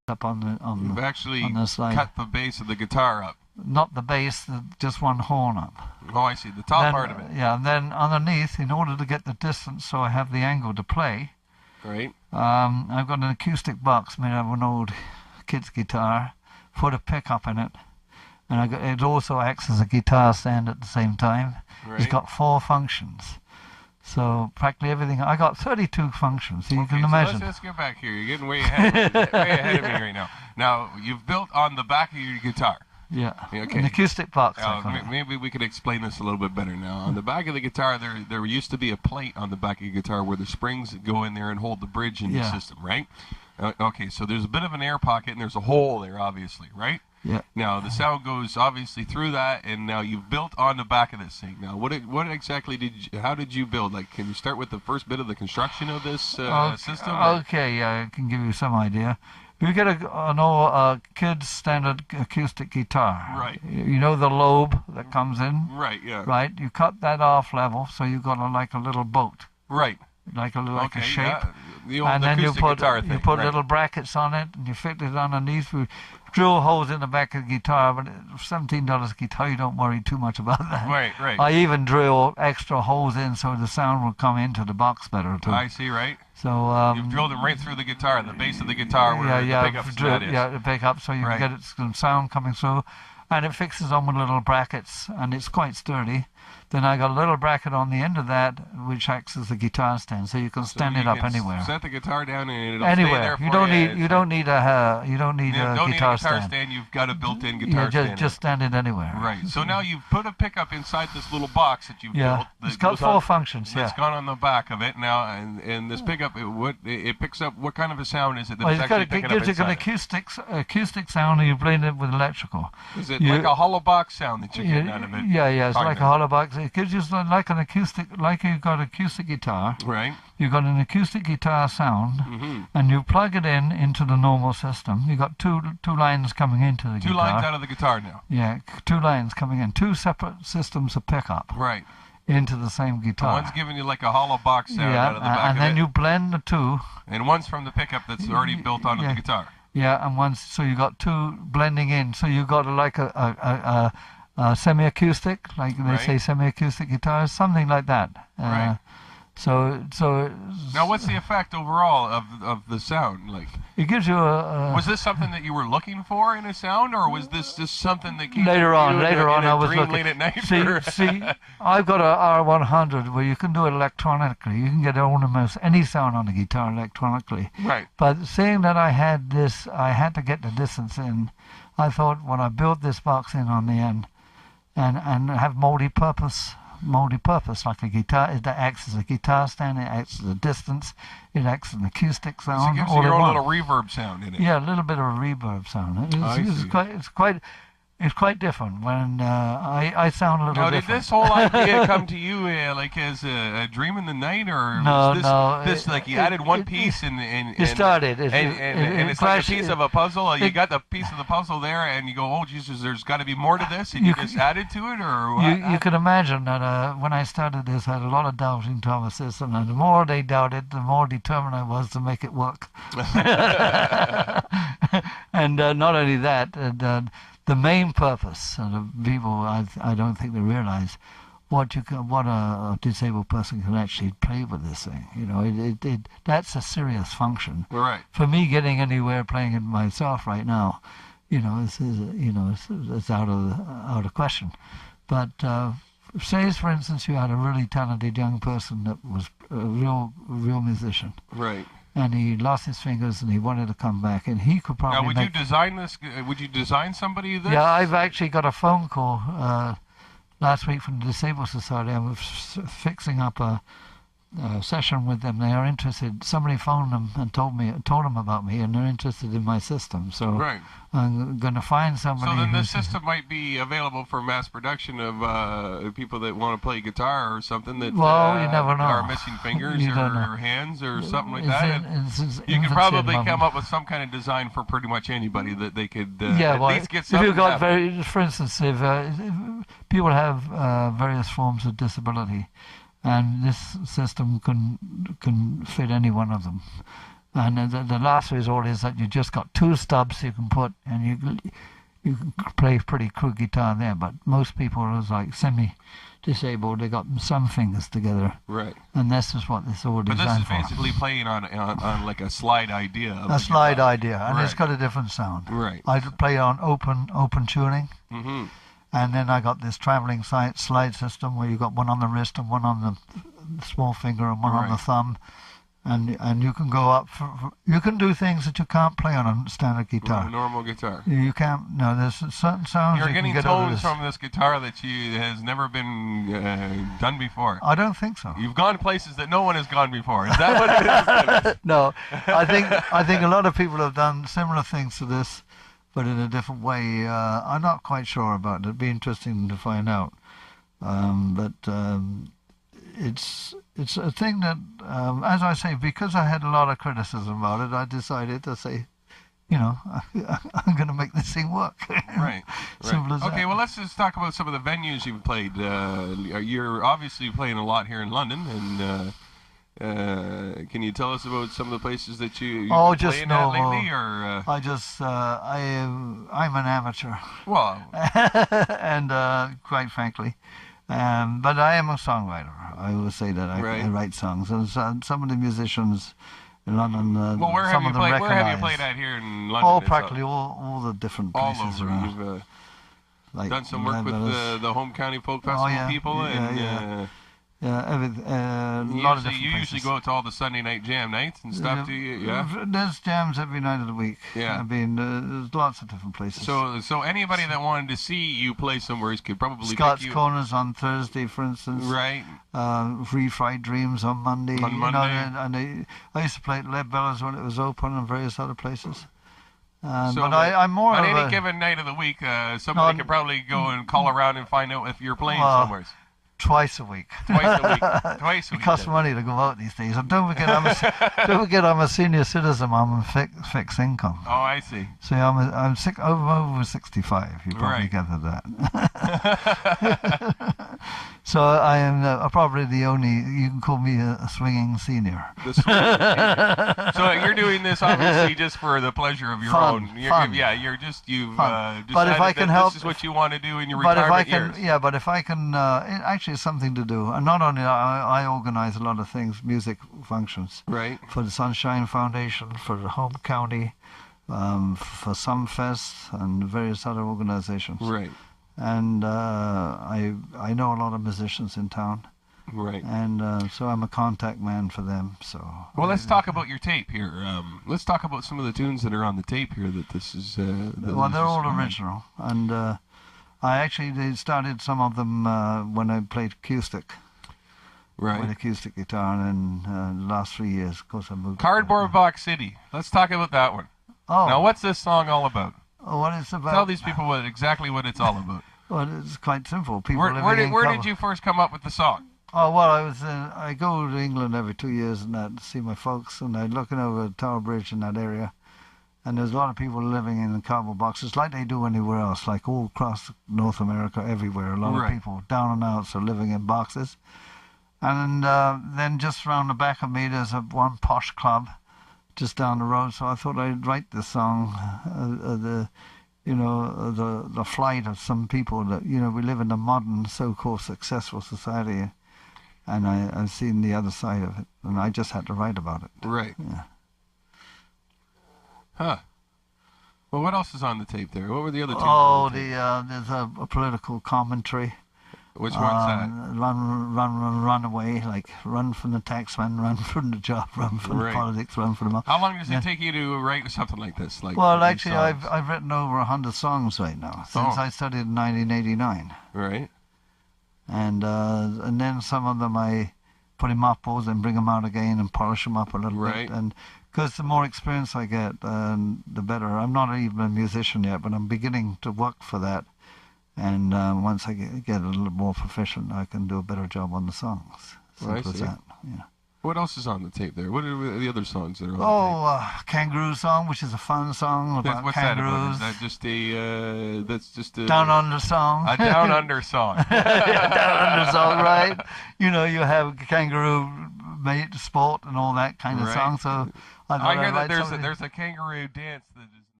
up on You've the actually on the slide. cut the base of the guitar up. Not the bass, just one horn up. Oh, I see. The top part of it. Yeah, and then underneath, in order to get the distance, so I have the angle to play. Right. I've got an acoustic box made out of an old kid's guitar, put a pickup in it, and it also acts as a guitar stand at the same time. Right. It's got 4 functions. So practically everything. I got 32 functions. So you can imagine. So let's get back here. You're getting way ahead of me right now. Now you've built on the back of your guitar. Yeah. Okay. An acoustic box. Maybe we could explain this a little bit better now. On the back of the guitar, there used to be a plate on the back of your guitar where the springs go in there and hold the bridge in your system, right? Okay, so there's a bit of an air pocket and there's a hole there, obviously, right? Yeah. Now the sound goes obviously through that, and now you've built on the back of this thing. Now, what exactly how did you build? Like, can you start with the first bit of the construction of this system? Okay, yeah, I can give you some idea. You get an old kid's standard acoustic guitar. Right. You know the lobe that comes in. Right. Yeah. Right. You cut that off level, so you've got like a little boat. Right. Like a shape. Yeah. The old and then you put guitar thing, little brackets on it, and you fit it underneath. We drill holes in the back of the guitar, but $17 a guitar, you don't worry too much about that. Right, right. I even drill extra holes in so the sound will come into the box better too. I see, right. So you've drilled them right through the guitar, the base of the guitar, where the pickup is. Yeah, the pickup, so you can get some sound coming through, and it fixes on with little brackets, and it's quite sturdy. Then I got a little bracket on the end of that, which acts as a guitar stand, so you can stand it up anywhere. Set the guitar down and it'll anywhere. Stay there for you don't need a guitar stand. You've got a built-in guitar stand. Just stand it anywhere. Right. So now you've put a pickup inside this little box that you've built. It's got 4 functions. It's gone on the back of it now, and this pickup it picks up what kind of a sound is it? It gives you an acoustic sound, and you blend it with electrical. Is it like a hollow box sound that you're getting out of it? Yeah, it's like a hollow box. It gives you like an acoustic, like you've got an acoustic guitar. Right. You've got an acoustic guitar sound, and you plug it into the normal system. You've got two lines coming into the guitar. 2 lines out of the guitar now. Yeah, 2 lines coming in. 2 separate systems of pickup. Right. Into the same guitar. One's giving you like a hollow box sound out of the back of it. And then you blend the 2. And one's from the pickup that's already built onto the guitar. Yeah, and so you got 2 blending in. So you got like a semi-acoustic, like they say semi-acoustic guitars, something like that. Right. So now, what's the effect overall of the sound? Like, it gives you a. Was this something that you were looking for in a sound, or was this just something that came later on? I was looking. Late at night see, I've got a R100 where you can do it electronically. You can get almost any sound on the guitar electronically. Right. But seeing that I had this, I had to get the distance in. I thought when I built this box in on the end, and have multi-purpose like a guitar. It acts as a guitar stand. It acts as a distance. It acts as an acoustic sound. So it gives you your own little reverb sound in it. Yeah, a little bit of a reverb sound. It's quite different. When I sound a little different. Now, did this whole idea come to you like as a dream in the night, or was this like you added one piece and it started. And it's like a piece of a puzzle. You got the piece of the puzzle there, and you go, oh Jesus, there's got to be more to this, and you just added to it, or you can imagine that when I started this, I had a lot of doubt in Thomas system, and the more they doubted, the more determined I was to make it work. And not only that. The main purpose of the people, I don't think they realize what a disabled person can actually play with this thing. You know, that's a serious function. Right. For me, getting anywhere playing it myself right now, you know, it's out of question. But say, for instance, you had a really talented young person that was a real musician. Right. And he lost his fingers, and he wanted to come back, and he could probably. Now, would you design this? Would you design somebody this? Yeah, I've actually got a phone call last week from the Disabled Society. I was fixing up a session with them. They are interested. Somebody phoned them and told them about me, and they're interested in my system. So right. I'm going to find somebody. So then this system might be available for mass production of people that want to play guitar or something that you never know. Are missing fingers or hands or something like that. You could probably come up with some kind of design for pretty much anybody that they could at least get something. If you've got for instance, if people have various forms of disability, and this system can fit any one of them. And the last resort is that you just got 2 stubs you can put, and you can play pretty crude guitar there. But most people are like semi-disabled. They got some fingers together. Right. And this is what this all designed for. But this is basically playing on like a slide idea. A slide idea, and it's got a different sound. Right. I play on open tuning. Mm-hmm. And then I got this traveling slide system where you got one on the wrist and one on the small finger and one on the thumb. And you can go up. You can do things that you can't play on a standard guitar. With a normal guitar. You can't. No, there's certain sounds. You're getting get tones from this guitar that has never been done before. I don't think so. You've gone places that no one has gone before. Is that what it is? No, I think a lot of people have done similar things to this, but in a different way. I'm not quite sure about it. It'd be interesting to find out. It's a thing that, as I say, because I had a lot of criticism about it, I decided to say, I'm going to make this thing work. Right. Simple as that. Okay, well, let's just talk about some of the venues you've played. You're obviously playing a lot here in London, and can you tell us about some of the places that you've been playing at lately? Or I'm an amateur. Well, and quite frankly. But I am a songwriter. I will say that I write songs, and some of the musicians in London. Well, where have you played? Where have you played at here in London? Oh, practically all the different places all over. around. You've done some work with the Home County Folk Festival people, you usually go to all the Sunday night jam nights and stuff. There's jams every night of the week. Yeah, I mean, there's lots of different places. So anybody that wanted to see you play somewhere could probably Scott's Corners on Thursday, for instance. Right. Free Fried Dreams on Monday. On Monday. I used to play at Lead Bellows when it was open and various other places. But I'm more on of any given night of the week, somebody could probably go and call around and find out if you're playing somewhere. Twice a week. Twice a week. It costs money to go out these days. And don't forget, I'm a senior citizen. I'm on fixed income. Oh, I see. See, I'm over 65. You probably gathered that. So I am probably the only. You can call me a swinging senior. So you're doing this obviously just for the pleasure of your own. Fun. You've decided but if I can help, this is what you want to do in your retirement years. But if I can, it actually is something to do. And not only I organize a lot of things, music functions. Right. For the Sunshine Foundation, for the Home County, for Sumfest, and various other organizations. Right. And I know a lot of musicians in town. Right. And so I'm a contact man for them. So. Well, let's talk about your tape here. Let's talk about some of the tunes that are on the tape here. That this is. They're all original, and I actually started some of them when I played acoustic. Right. With acoustic guitar, and then the last 3 years, of course, I moved. Cardboard Box City. Let's talk about that one. Oh. Now, what's this song all about? Oh, what it's about? Tell these people exactly what it's all about. Well, it's quite simple. People where did you first come up with the song? Oh, well, I go to England every 2 years and that to see my folks, and I'm looking over Tower Bridge in that area, and there's a lot of people living in cardboard boxes like they do anywhere else, like all across North America, everywhere. A lot of people down and outs are living in boxes. And then just around the back of me, there's one posh club just down the road, so I thought I'd write this song, the flight of some people that, we live in a modern, so-called successful society, and I've seen the other side of it, and I just had to write about it. Right. Yeah. Huh. Well, what else is on the tape there? What were the other two? Oh, there's a political commentary. Which one's that? Run away, like run from the taxman, run from the job, run from the politics, run from the mob. How long does it take you to write something like this? Well, actually, I've written over 100 songs right now since I started in 1989. Right. And then some of them I put in mothballs and bring them out again and polish them up a little bit. And because the more experience I get, the better. I'm not even a musician yet, but I'm beginning to work for that. And once I get a little more proficient, I can do a better job on the songs. Simple as that. Yeah. What else is on the tape there? What are the other songs that are on the tape? Kangaroo Song, which is a fun song about What's kangaroos. That about? That's just a Down Under song. A Down Under song. Down Under song, right? You have kangaroo mate, sport, and all that kind of Right. song. So I hear that there's there's a kangaroo dance that